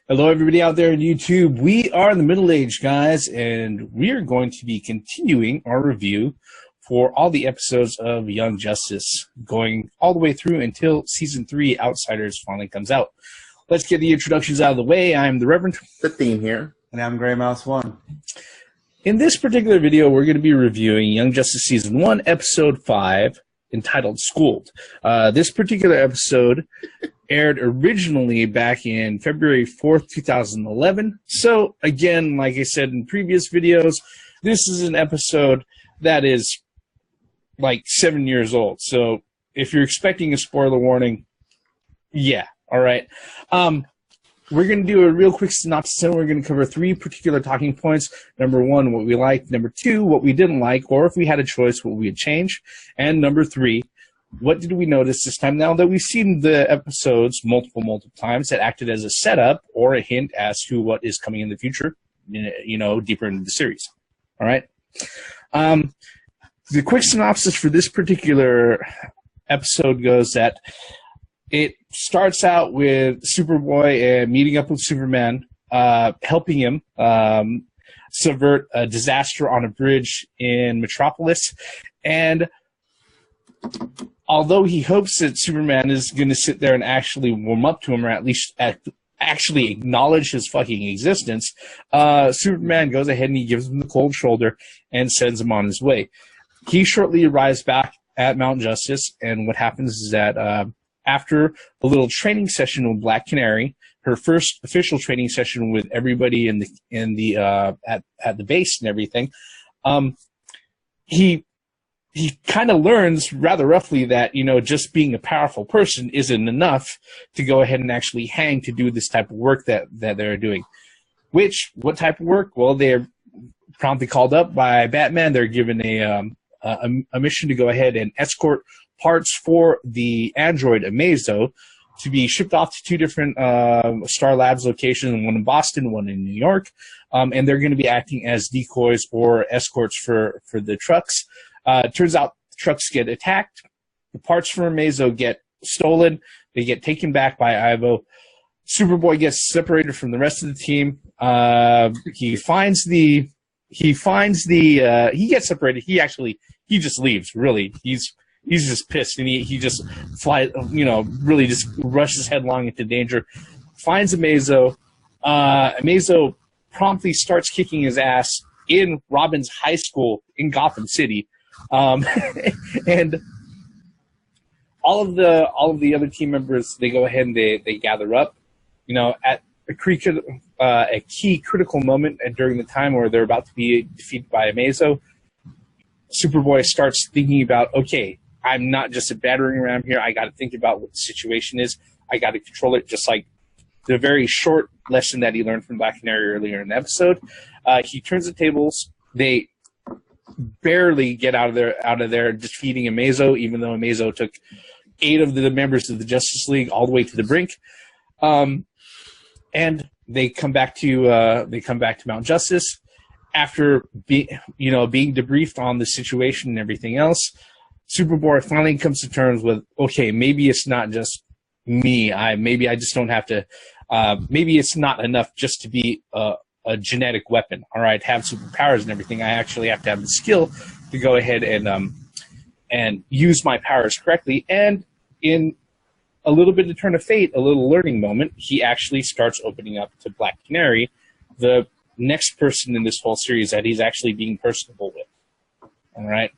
Hello, everybody out there on YouTube. We are in the Middle Age, guys, and we are going to be continuing our review for all the episodes of Young Justice, going all the way through until Season 3, Outsiders, finally comes out. Let's get the introductions out of the way. I'm the Reverend. The Theme here. And I'm Grey Mouse 1. In this particular video, we're going to be reviewing Young Justice Season 1, Episode 5, entitled Schooled. This particular episode aired originally back in February 4th, 2011. So, again, like I said in previous videos, this is an episode that is like 7 years old. So, if you're expecting a spoiler warning, yeah, all right. We're going to do a real quick synopsis, and we're going to cover three particular talking points. Number one, what we liked. Number two, what we didn't like, or if we had a choice, what we would change. And number three, what did we notice this time now that we've seen the episodes multiple times that acted as a setup or a hint as to what is coming in the future, you know, deeper into the series. All right. The quick synopsis for this particular episode goes that it starts out with Superboy meeting up with Superman, helping him subvert a disaster on a bridge in Metropolis. And although he hopes that Superman is going to sit there and actually warm up to him, or at least actually acknowledge his fucking existence, Superman goes ahead and he gives him the cold shoulder and sends him on his way. He shortly arrives back at Mount Justice, and what happens is that after a little training session with Black Canary, her first official training session with everybody at the base and everything, he kind of learns rather roughly that, you know, just being a powerful person isn't enough to go ahead and actually hang to do this type of work that they're doing. What type of work? Well, they're promptly called up by Batman. They're given a mission to go ahead and escort parts for the android Amazo to be shipped off to two different Star Labs locations, one in Boston, one in New York, and they're going to be acting as decoys or escorts for the trucks. It turns out the trucks get attacked, the parts from Amazo get stolen, they get taken back by Ivo. Superboy gets separated from the rest of the team. He gets separated. He just leaves, really. He's just pissed, and he just flies, you know, really just rushes headlong into danger. Finds Amazo. Amazo promptly starts kicking his ass in Robin's high school in Gotham City, and all of the other team members, they go ahead and they gather up, you know, at a key critical moment during the time where they're about to be defeated by Amazo. Superboy starts thinking about, okay, I'm not just a battering ram here. I got to think about what the situation is. I got to control it, just like the very short lesson that he learned from Black Canary earlier in the episode. He turns the tables. They barely get out of there defeating Amazo, even though Amazo took 8 of the members of the Justice League all the way to the brink. And they come back to Mount Justice after being debriefed on the situation and everything else. Superboy finally comes to terms with, okay, maybe it's not just me. Maybe I just don't have to. Maybe it's not enough just to be a genetic weapon. All right, have superpowers and everything. I actually have to have the skill to go ahead and use my powers correctly. And in a little bit of turn of fate, a little learning moment, he actually starts opening up to Black Canary, the next person in this whole series that he's actually being personable with. All right.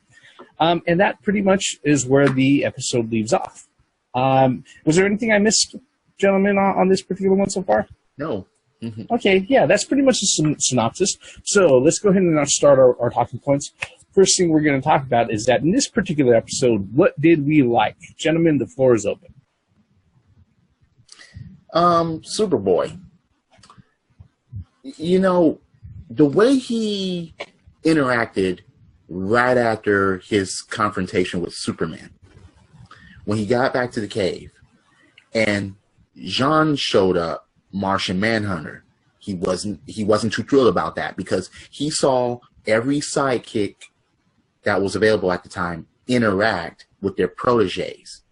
And that pretty much is where the episode leaves off. Was there anything I missed, gentlemen, on this particular one so far? No. Mm-hmm. Okay, yeah, that's pretty much the synopsis. So let's go ahead and start our talking points. First thing we're going to talk about is that in this particular episode, what did we like? Gentlemen, the floor is open. Superboy. You know, the way he interacted right after his confrontation with Superman, when he got back to the cave and Jean showed up, Martian Manhunter, he wasn't too thrilled about that because he saw every sidekick that was available at the time interact with their proteges.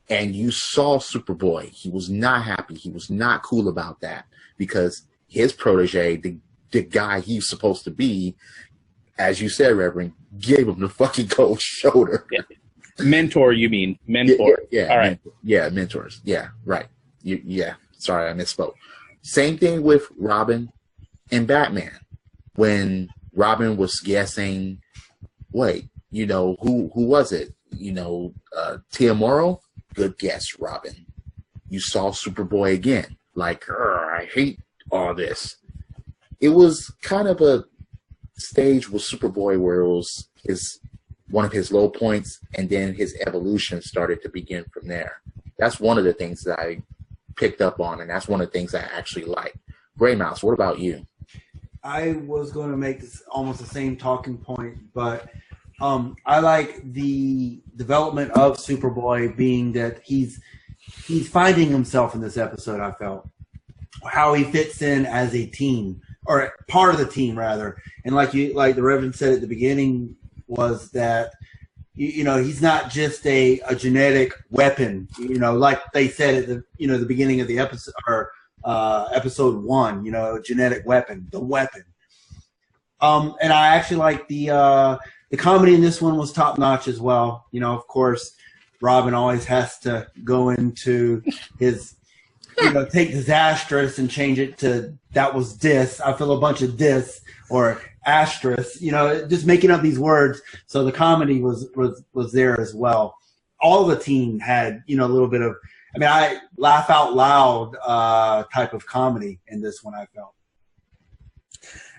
And you saw Superboy. He was not happy. He was not cool about that because his protege, the guy he's supposed to be, as you said, Reverend, gave him the fucking cold shoulder. Yeah. Mentor, you mean? Mentor. Yeah. All right. Yeah, mentors. Yeah, right. Yeah. Sorry, I misspoke. Same thing with Robin and Batman. When Robin was guessing, wait, who was it? Tia Morrow? Good guess, Robin. You saw Superboy again. Like, I hate all this. It was kind of a stage with Superboy where it was one of his low points, and then his evolution started to begin from there. That's one of the things that I picked up on, and that's one of the things I actually like. Gray Mouse, what about you? I was going to make this almost the same talking point, but I like the development of Superboy being that he's finding himself in this episode. I felt how he fits in as a team, or part of the team rather. And like the Reverend said at the beginning, was that he's not just a genetic weapon. Like they said at the beginning of the episode, or episode 1. A genetic weapon, the weapon. And I actually like the comedy in this one was top notch as well. Of course, Robin always has to go into his, take disastrous and change it to that was dis. I feel a bunch of dis or asterisk, just making up these words. So the comedy was there as well. All the team had, a little bit of, I laugh out loud type of comedy in this one, I felt.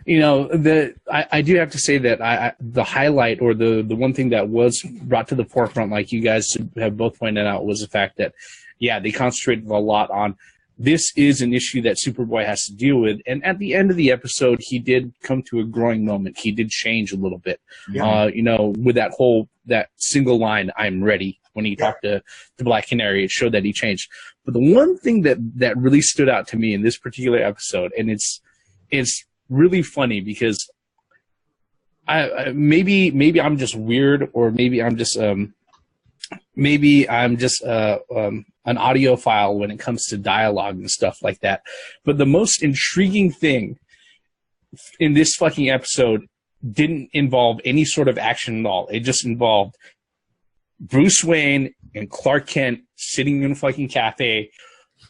I do have to say that the highlight, or the one thing that was brought to the forefront, like you guys have both pointed out, was the fact that, they concentrated a lot on this is an issue that Superboy has to deal with. And at the end of the episode, he did come to a growing moment. He did change a little bit, with that single line, "I'm ready." When he talked to Black Canary, it showed that he changed. But the one thing that really stood out to me in this particular episode, and it's really funny because maybe I'm just weird, or maybe I'm just an audiophile when it comes to dialogue and stuff like that. But the most intriguing thing in this fucking episode didn't involve any sort of action at all. It just involved Bruce Wayne and Clark Kent sitting in a fucking cafe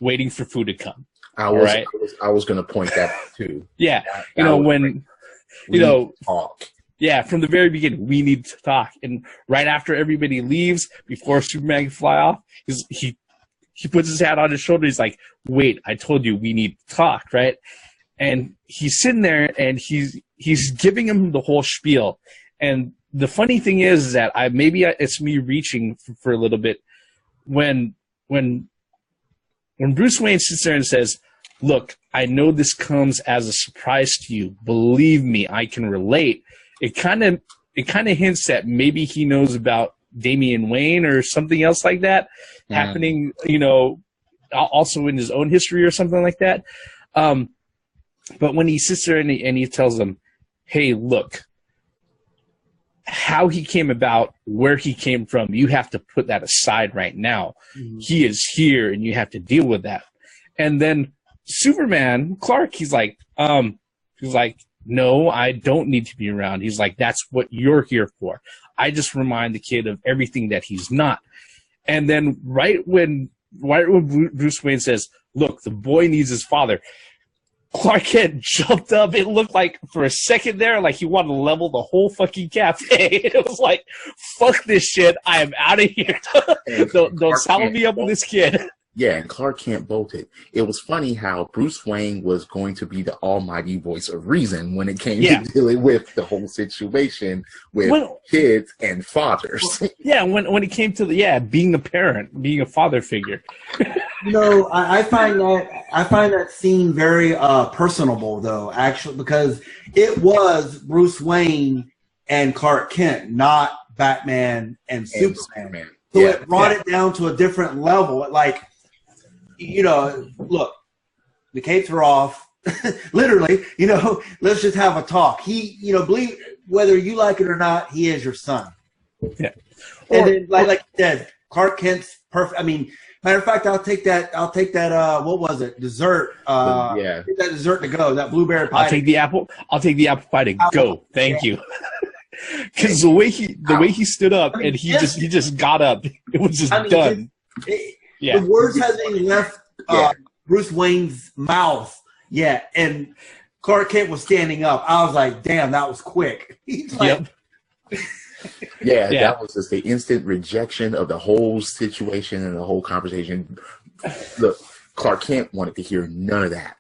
waiting for food to come. I was going to point that out too. Yeah. Talk. Yeah, from the very beginning, we need to talk. And right after everybody leaves, before Superman can fly off, he puts his hat on his shoulder. He's like, "Wait, I told you we need to talk," right? And he's sitting there and he's giving him the whole spiel. And the funny thing is that it's me reaching for a little bit when Bruce Wayne sits there and says, "Look, I know this comes as a surprise to you. Believe me, I can relate." It kind of hints that maybe he knows about Damian Wayne or something else like that happening, also in his own history or something like that. But when he sits there and he tells them, "Hey, look, how he came about, where he came from, you have to put that aside right now. Mm-hmm. He is here and you have to deal with that." And then Superman, Clark, he's like, "No, I don't need to be around." He's like, "That's what you're here for. I just remind the kid of everything that he's not." And then right when Bruce Wayne says, "Look, the boy needs his father," Clark Kent jumped up. It looked like for a second there, like he wanted to level the whole fucking cafe. It was like, "Fuck this shit. I am out of here. Don't saddle me up with this kid." Yeah, and Clark Kent bolted. It was funny how Bruce Wayne was going to be the almighty voice of reason when it came to dealing with the whole situation with kids and fathers. Yeah, when it came to being a parent, being a father figure. I find that scene very personable, though, actually, because it was Bruce Wayne and Clark Kent, not Batman and Superman. So it brought it down to a different level. Like, look, the capes are off. Literally, let's just have a talk. He, believe whether you like it or not, he is your son. Yeah. And then, like you said, Clark Kent's perfect. I mean, matter of fact, I'll take that. What was it? Dessert. Yeah. Get that dessert to go. That blueberry pie. I'll take the apple pie to go. Thank you. Because the way he stood up and he just got up, it was just done. The words hasn't left Bruce Wayne's mouth yet, and Clark Kent was standing up. I was like, "Damn, that was quick." He's like, Yeah, that was just the instant rejection of the whole situation and the whole conversation. Look, Clark Kent wanted to hear none of that.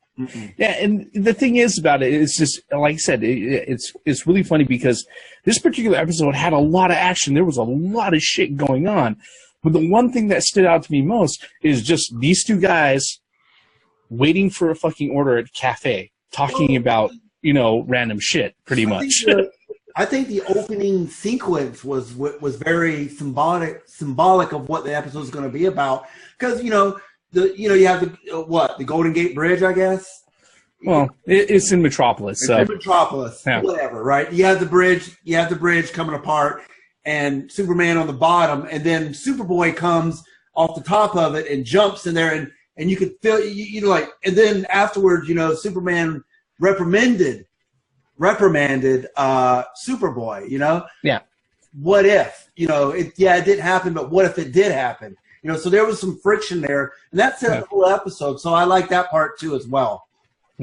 Yeah, and the thing is about it, it's just, like I said, it's really funny because this particular episode had a lot of action. There was a lot of shit going on. But the one thing that stood out to me most is just these two guys waiting for a fucking order at a cafe, talking about, random shit, pretty much. I think the opening sequence was very symbolic of what the episode is going to be about. Because, you have the Golden Gate Bridge, I guess. Well, it's in Metropolis. It's in Metropolis, whatever, right? You have the bridge coming apart, and Superman on the bottom, and then Superboy comes off the top of it and jumps in there, and you could feel, and then afterwards, Superman reprimanded Superboy, Yeah. What if, it didn't happen, but what if it did happen? So there was some friction there, and that set the whole episode. So I like that part too as well.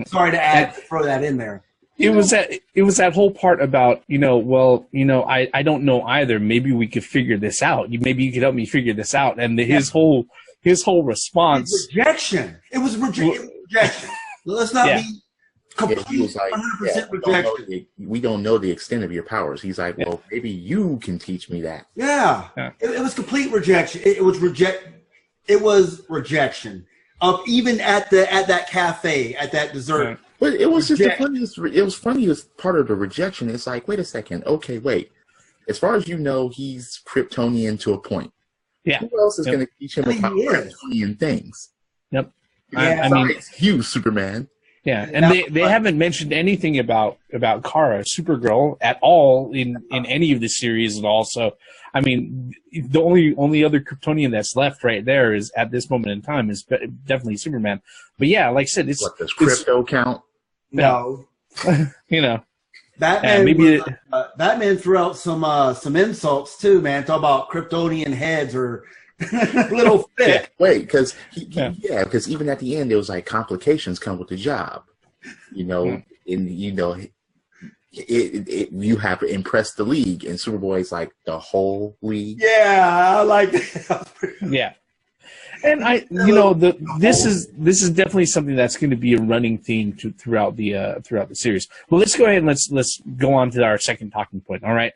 Sorry to throw that in there. It was that whole part about, I don't know either. Maybe we could figure this out. Maybe you could help me figure this out. And his whole response. Rejection. It was rejection. Let's not be complete, he was like, 100% rejection. We don't know the extent of your powers. He's like, well, maybe you can teach me that. Yeah. It was complete rejection. It was rejection of even at that cafe, at that dessert. Yeah. But it was just the funniest. It was funniest part of the rejection. It's like, wait a second. Okay, wait. As far as you know, he's Kryptonian to a point. Yeah. Who else is going to teach him about Kryptonian things? Yep. Yeah. I mean, you, Superman. Yeah, and they haven't mentioned anything about Kara, Supergirl, at all in any of the series at all. So, I mean, the only other Kryptonian that's left right there is at this moment in time is definitely Superman. But yeah, like I said, it's what does crypto count? No, Batman. Batman threw out some insults too, man. Talk about Kryptonian heads or little thick. Wait, because because even at the end it was like complications come with the job, and you have to impress the league, and Superboy's like the whole league. Yeah, I like that. Yeah, and this is definitely something that's going to be a running theme throughout the series. Well, let's go ahead and let's go on to our second talking point. All right.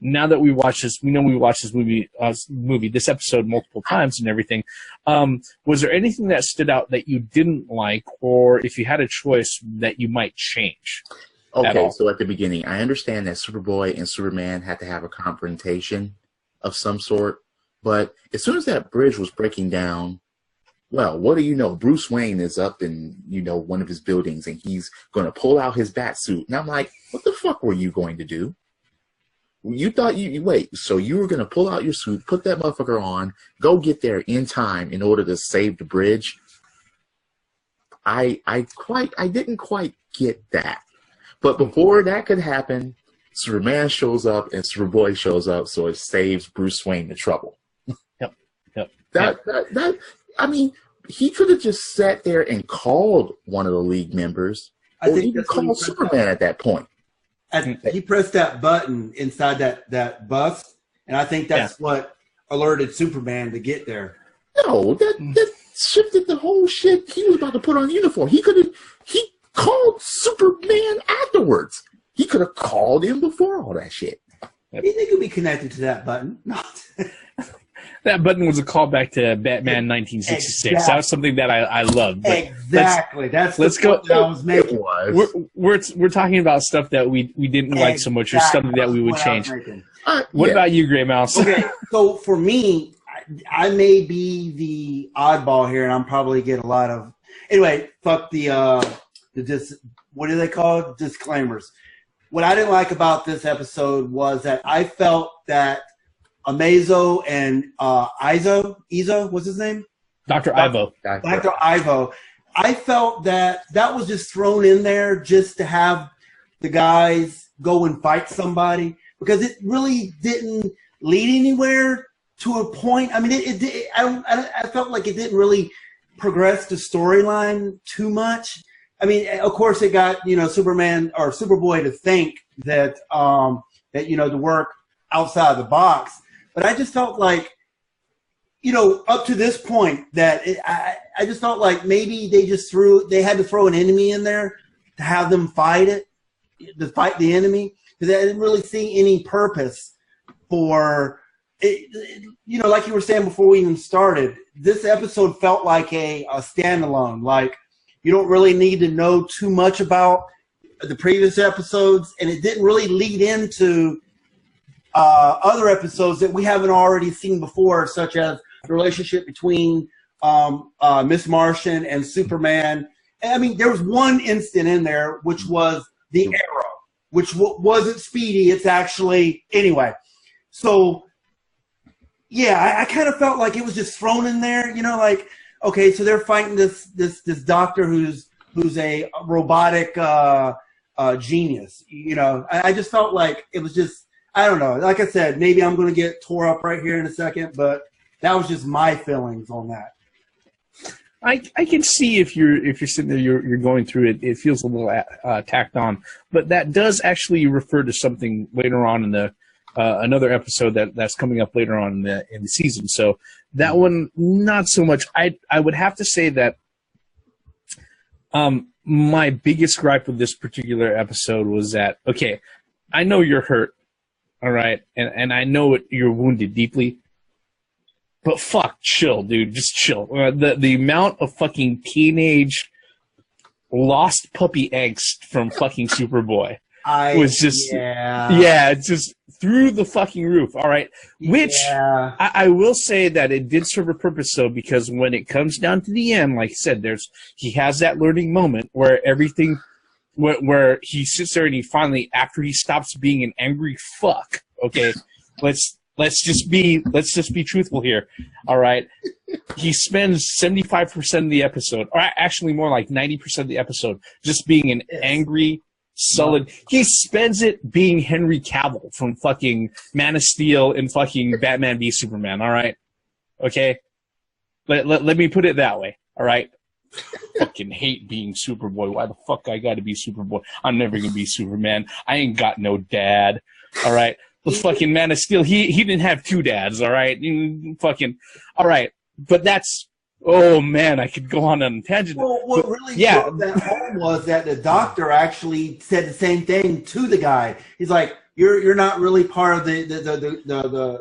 Now that we watched this, we watched this this episode multiple times and everything. Was there anything that stood out that you didn't like, or if you had a choice that you might change? Okay, so at the beginning, I understand that Superboy and Superman had to have a confrontation of some sort, but as soon as that bridge was breaking down, well, what do you know? Bruce Wayne is up in, one of his buildings, and he's going to pull out his bat suit. And I'm like, what the fuck were you going to do? You thought so you were going to pull out your suit, put that motherfucker on, go get there in time in order to save the bridge? I didn't quite get that. But before that could happen, Superman shows up and Superboy shows up, so it saves Bruce Wayne the trouble. Yep. That I mean, he could have just sat there and called one of the league members, or even called Superman at that point. He pressed that button inside that bus, and I think that's what alerted Superman to get there. No, that shifted the whole shit. He was about to put on uniform. He called Superman afterwards. He could have called him before all that shit. You think he'd be connected to that button? No. That button was a callback to Batman 1966. Exactly. That was something that I loved. Exactly. Let's go. That I was making. We're talking about stuff that we didn't like so much, or something that we would change. What about you, Gray Mouse? Okay, so for me, I may be the oddball here, and I'm probably get a lot of. Anyway, fuck what do they call disclaimers? What I didn't like about this episode was that I felt that Amazo and Izo, what's his name? Dr. Ivo. Dr. Ivo. I felt that was just thrown in there just to have the guys go and fight somebody, because it really didn't lead anywhere to a point. I mean, I felt like it didn't really progress the storyline too much. I mean, of course, it got Superman or Superboy to think that to work outside the box, but I just felt like up to this point that I just felt like maybe they had to throw an enemy in there to have them fight the enemy, because I didn't really see any purpose for it. Like you were saying before we even started, this episode felt like a standalone. Like, you don't really need to know too much about the previous episodes, and it didn't really lead into other episodes that we haven't already seen before, such as the relationship between Miss Martian and Superman. And, I mean, there was one instant in there, which was the Arrow, which wasn't Speedy. It's actually, anyway. So, yeah, I kind of felt like it was just thrown in there, like, okay, so they're fighting this doctor who's a robotic genius. I just felt like it was just, I don't know. Like I said, maybe I'm going to get tore up right here in a second, but that was just my feelings on that. I can see if you're sitting there, you're going through it. It feels a little tacked on, but that does actually refer to something later on in the another episode that's coming up later on in the season. So that one, not so much. I would have to say that my biggest gripe with this particular episode was that, okay, I know you're hurt, all right, and I know you're wounded deeply. But fuck, chill, dude. Just chill. The amount of fucking teenage lost puppy angst from fucking Superboy was just, just through the fucking roof. All right, which I will say that it did serve a purpose, though, because when it comes down to the end, like I said, he has that learning moment where everything, where he sits there and he finally, after he stops being an angry fuck. Okay, Let's just be truthful here, all right? He spends 75% of the episode, or actually more like 90% of the episode, just being an angry, sullen. He spends it being Henry Cavill from fucking Man of Steel and fucking Batman v Superman, all right? Okay? Let me put it that way, all right? Fucking hate being Superboy. Why the fuck I gotta be Superboy? I'm never gonna be Superman. I ain't got no dad, all right? The fucking Man of Steel, he didn't have two dads, all right? Fucking, all right. But that's, oh man, I could go on a tangent. Well, what really drove that home was that the doctor actually said the same thing to the guy. He's like, "You're not really part of the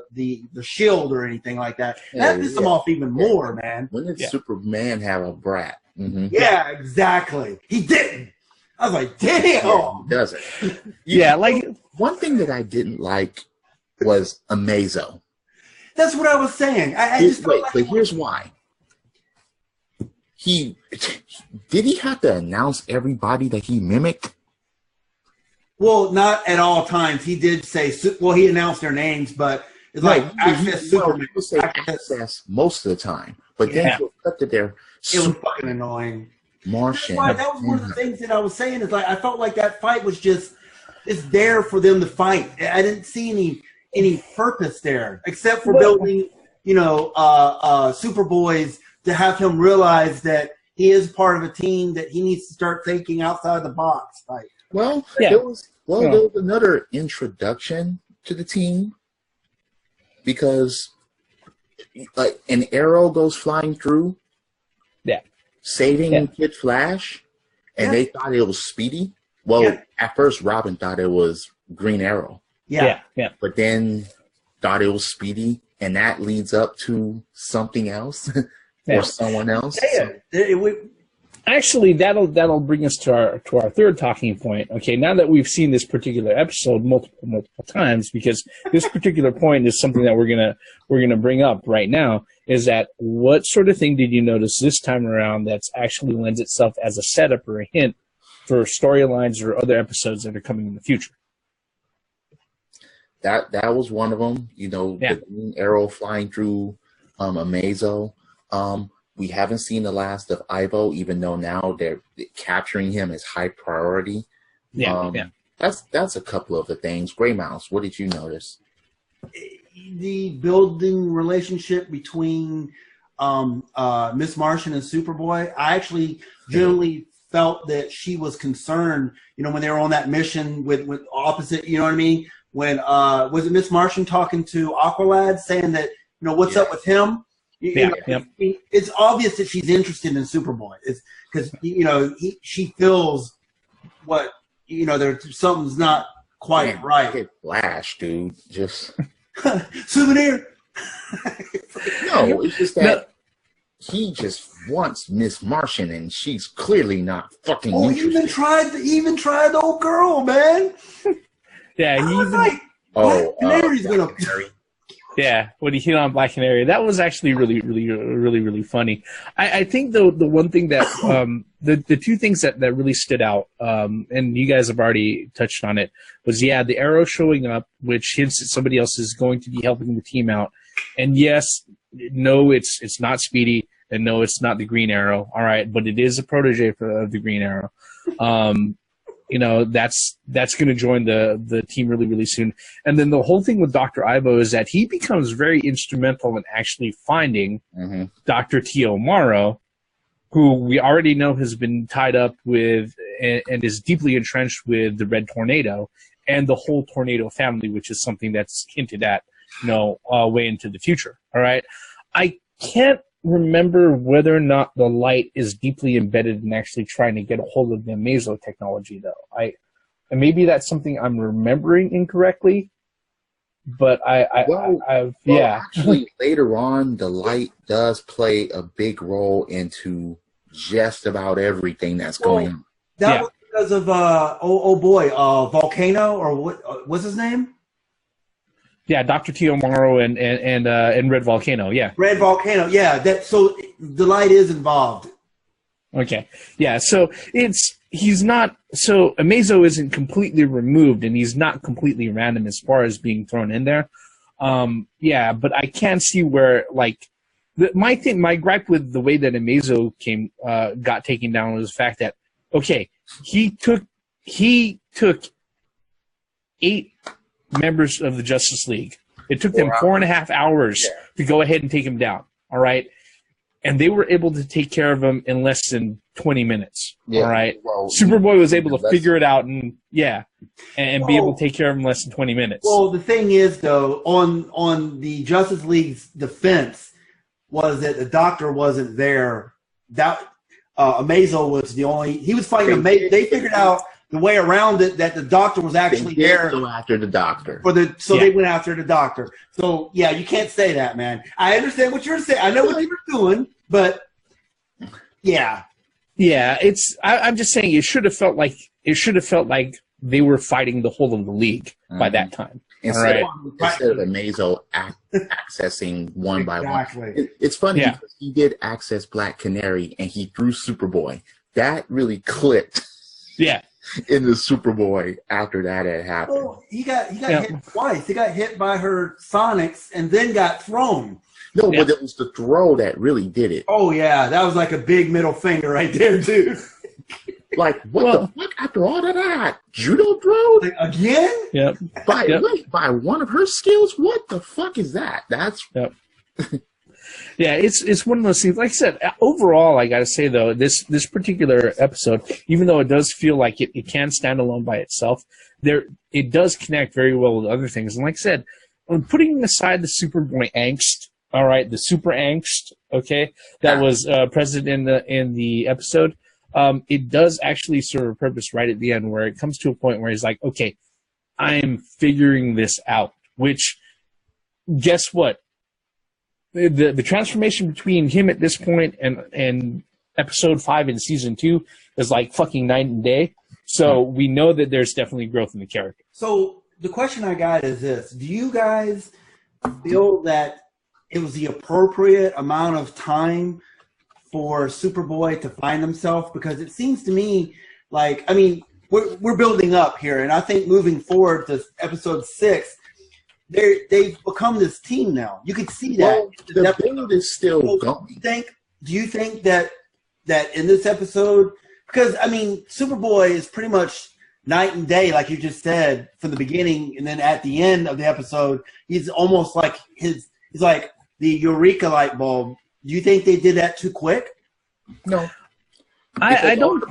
Shield or anything like that." That pissed him off even more, man. When did Superman have a brat? Mm-hmm. Yeah, exactly. He didn't. I was like, damn. Yeah, he doesn't. Like, one thing that I didn't like was Amazo. That's what I was saying. But here's why. Did he have to announce everybody that he mimicked? Well, not at all times. He did say, well, he announced their names, but it's like Access Superman. He would say Access most of the time, but then he'll cut to their. It was fucking annoying. Martian. That was one of the things that I was saying, is like, I felt like that fight was just, it's there for them to fight. I didn't see any purpose there, except for building, Superboy's, to have him realize that he is part of a team, that he needs to start thinking outside the box. Like, there was another introduction to the team, because like an arrow goes flying through. Saving Kid Flash, and they thought it was Speedy. Well, at first Robin thought it was Green Arrow. But then thought it was Speedy, and that leads up to something else or someone else. Actually, that'll bring us to our third talking point. Okay, now that we've seen this particular episode multiple times, because this particular point is something that we're gonna bring up right now. Is that what sort of thing did you notice this time around that's actually lends itself as a setup or a hint for storylines or other episodes that are coming in the future? that was one of them. You know, Yeah. the green arrow flying through Amazo. We haven't seen the last of Ivo, even though now they're capturing him as high priority. Yeah. That's a couple of the things. Gray Mouse, what did you notice? The building relationship between Miss Martian and Superboy. I actually generally felt that she was concerned, you know, when they were on that mission with opposite, you know what I mean? When was it Miss Martian talking to Aqualad saying that, you know, what's up with him? It's obvious that she's interested in Superboy. It's because, you know, she feels what, you know, something's not quite right. Flash, dude, just souvenir. No, it's just that he just wants Miss Martian, and she's clearly not fucking interested. He even tried the old girl, man. Yeah, he even. Like, Canary's gonna. Yeah, when he hit on Black Canary, that was actually really funny. I think the one thing that the two things that really stood out, and you guys have already touched on it, was the Arrow showing up, which hints that somebody else is going to be helping the team out. And yes, no, it's not Speedy, and no, it's not the Green Arrow. All right, but it is a protege of the Green Arrow. You know, that's going to join the team really soon. And then the whole thing with Dr. Ivo is that he becomes very instrumental in actually finding Dr. Tio Morrow, who we already know has been tied up with and is deeply entrenched with the Red Tornado and the whole Tornado family, which is something that's hinted at, you know, way into the future. All right. I can't remember whether or not the Light is deeply embedded in actually trying to get a hold of the Amazo technology, though. And maybe that's something I'm remembering incorrectly, but actually, later on, the Light does play a big role into just about everything that's going on. That was because of Volcano, or what was his name? Yeah, Dr. Tio Morrow and Red Volcano, yeah. Red Volcano, yeah. So the Light is involved. Okay. Yeah, so Amazo isn't completely removed, and he's not completely random as far as being thrown in there. But I can see where, like, my gripe with the way that Amazo got taken down was the fact that, okay, he took 8 members of the Justice League. It took them 4.5 hours to go ahead and take him down. All right. And they were able to take care of him in less than 20 minutes. Yeah. All right. Well, Superboy was able to figure it out and be able to take care of him in less than 20 minutes. Well, the thing is, though, on the Justice League's defense was that the Doctor wasn't there. That Amazo was the only. He was fighting Amazo. They figured out the way around it, that the Doctor was actually there. Go after the Doctor. They went after the Doctor. So yeah, you can't say that, man. I understand what you're saying. I know what you were doing, but yeah. Yeah, I'm just saying it should have felt like they were fighting the whole of the league by that time. Instead of Amazo accessing one by one. It's funny because he did access Black Canary and he threw Superboy. That really clicked. Yeah. In the Superboy after that had happened. Well, he got hit twice. He got hit by her Sonics and then got thrown. No, but it was the throw that really did it. Oh yeah, that was like a big middle finger right there, dude. Like what the fuck? After all of that, judo throw again? Yep. By one of her skills? What the fuck is that? That's. Yep. Yeah, it's one of those things. Like I said, overall, I got to say, though, this particular episode, even though it does feel like it can stand alone by itself, it does connect very well with other things. And like I said, when putting aside the Superboy angst, all right, the super angst, okay, that was present in the episode, it does actually serve a purpose right at the end where it comes to a point where he's like, okay, I'm figuring this out, which, guess what? The transformation between him at this point and episode 5 in season 2 is like fucking night and day. So we know that there's definitely growth in the character. So the question I got is this: do you guys feel that it was the appropriate amount of time for Superboy to find himself? Because it seems to me like, I mean, we're building up here, and I think moving forward to episode 6. they've become this team now. You could see that. Well, the build is still going. Do you think that in this episode, because I mean, Superboy is pretty much night and day, like you just said, from the beginning, and then at the end of the episode, he's almost like he's like the eureka light bulb. Do you think they did that too quick? No, I don't.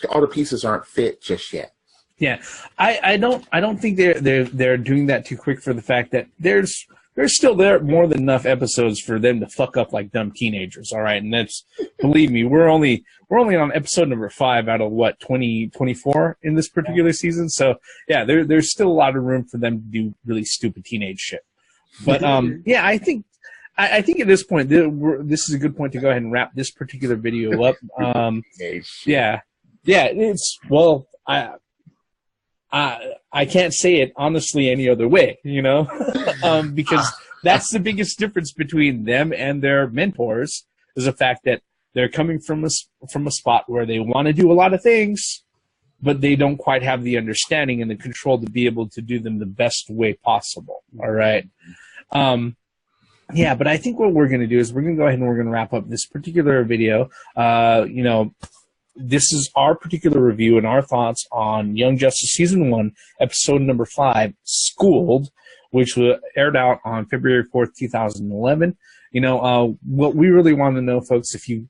All the pieces aren't fit just yet. Yeah, I don't think they're doing that too quick for the fact that there's still more than enough episodes for them to fuck up like dumb teenagers. All right, and that's, believe me, we're only on episode number 5 out of what 24 in this particular season. So yeah, there's still a lot of room for them to do really stupid teenage shit. But yeah, I think at this point this is a good point to go ahead and wrap this particular video up. Yeah, it's I can't say it honestly any other way, you know, because that's the biggest difference between them and their mentors is the fact that they're coming from a spot where they want to do a lot of things, but they don't quite have the understanding and the control to be able to do them the best way possible. All right. Yeah, but I think what we're going to do is we're going to go ahead and we're going to wrap up this particular video. You know, this is our particular review and our thoughts on Young Justice Season 1, Episode number 5, Schooled, which aired out on February 4th, 2011. You know, what we really want to know, folks, if you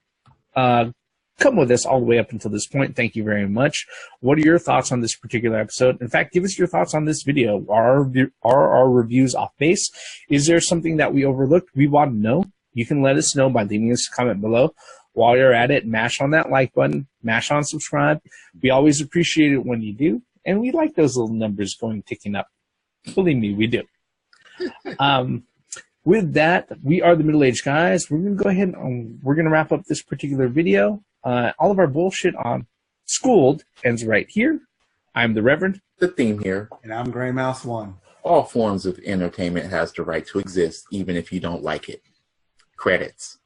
come with us all the way up until this point, thank you very much. What are your thoughts on this particular episode? In fact, give us your thoughts on this video. Are our reviews off base? Is there something that we overlooked? We want to know. You can let us know by leaving us a comment below. While you're at it, mash on that like button, mash on subscribe. We always appreciate it when you do, and we like those little numbers ticking up. Believe me, we do. With that, we are the Middle-Aged Guys. We're going to go ahead and we're going to wrap up this particular video. All of our bullshit on Schooled ends right here. I'm the Reverend. The Theme here. And I'm Gray Mouse 1. All forms of entertainment has the right to exist, even if you don't like it. Credits.